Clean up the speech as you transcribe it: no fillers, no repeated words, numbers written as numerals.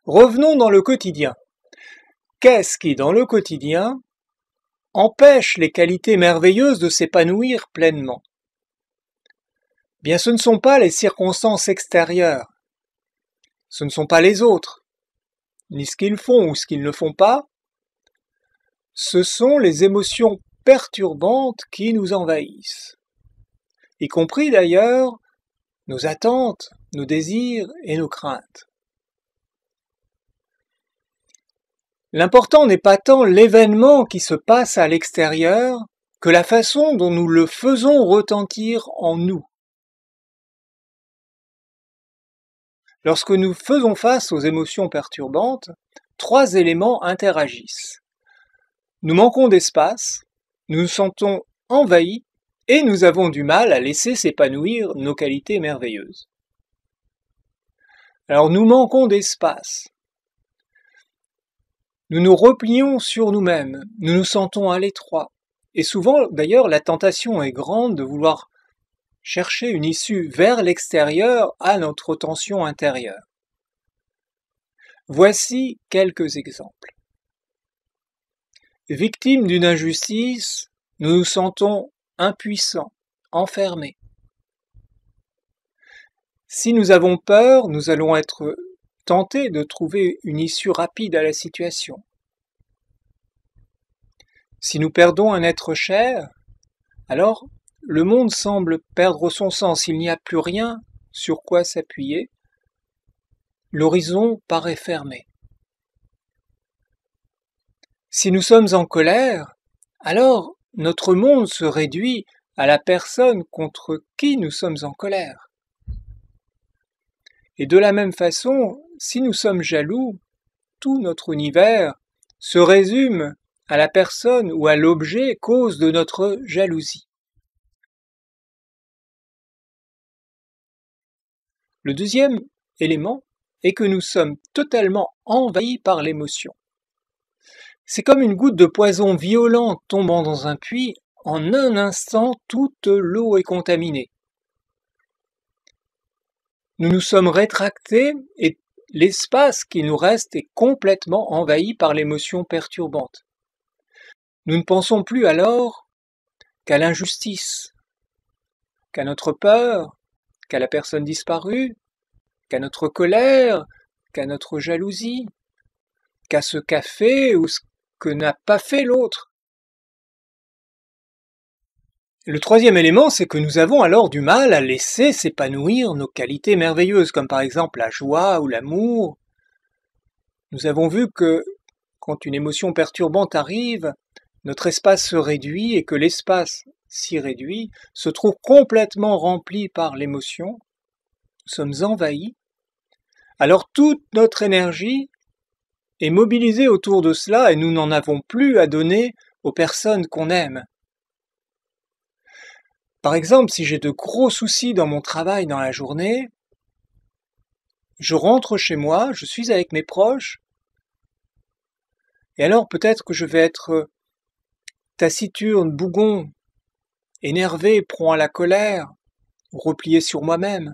Revenons dans le quotidien. Qu'est-ce qui, dans le quotidien, empêche les qualités merveilleuses de s'épanouir pleinement? Bien, ce ne sont pas les circonstances extérieures, ce ne sont pas les autres, ni ce qu'ils font ou ce qu'ils ne font pas, ce sont les émotions perturbantes qui nous envahissent, y compris d'ailleurs nos attentes, nos désirs et nos craintes. L'important n'est pas tant l'événement qui se passe à l'extérieur que la façon dont nous le faisons retentir en nous. Lorsque nous faisons face aux émotions perturbantes, 3 éléments interagissent. Nous manquons d'espace, nous nous sentons envahis et nous avons du mal à laisser s'épanouir nos qualités merveilleuses. Alors nous manquons d'espace. Nous nous replions sur nous-mêmes, nous nous sentons à l'étroit. Et souvent, d'ailleurs, la tentation est grande de vouloir chercher une issue vers l'extérieur à notre tension intérieure. Voici quelques exemples. Victimes d'une injustice, nous nous sentons impuissants, enfermés. Si nous avons peur, nous allons être tentés de trouver une issue rapide à la situation. Si nous perdons un être cher, alors le monde semble perdre son sens, il n'y a plus rien sur quoi s'appuyer, l'horizon paraît fermé. Si nous sommes en colère, alors notre monde se réduit à la personne contre qui nous sommes en colère. Et de la même façon, si nous sommes jaloux, tout notre univers se résume à la personne ou à l'objet cause de notre jalousie. Le deuxième élément est que nous sommes totalement envahis par l'émotion. C'est comme une goutte de poison violent tombant dans un puits, en un instant toute l'eau est contaminée. Nous nous sommes rétractés et l'espace qui nous reste est complètement envahi par l'émotion perturbante. Nous ne pensons plus alors qu'à l'injustice, qu'à notre peur, qu'à la personne disparue, qu'à notre colère, qu'à notre jalousie, qu'à ce qu'a fait ou ce que n'a pas fait l'autre. Le troisième élément, c'est que nous avons alors du mal à laisser s'épanouir nos qualités merveilleuses, comme par exemple la joie ou l'amour. Nous avons vu que quand une émotion perturbante arrive, notre espace se réduit et que l'espace si réduit se trouve complètement rempli par l'émotion. Nous sommes envahis. Alors toute notre énergie est mobilisée autour de cela et nous n'en avons plus à donner aux personnes qu'on aime. Par exemple, si j'ai de gros soucis dans mon travail dans la journée, je rentre chez moi, je suis avec mes proches, et alors peut-être que je vais être taciturne, bougon, énervé, prompt à la colère, replié sur moi-même.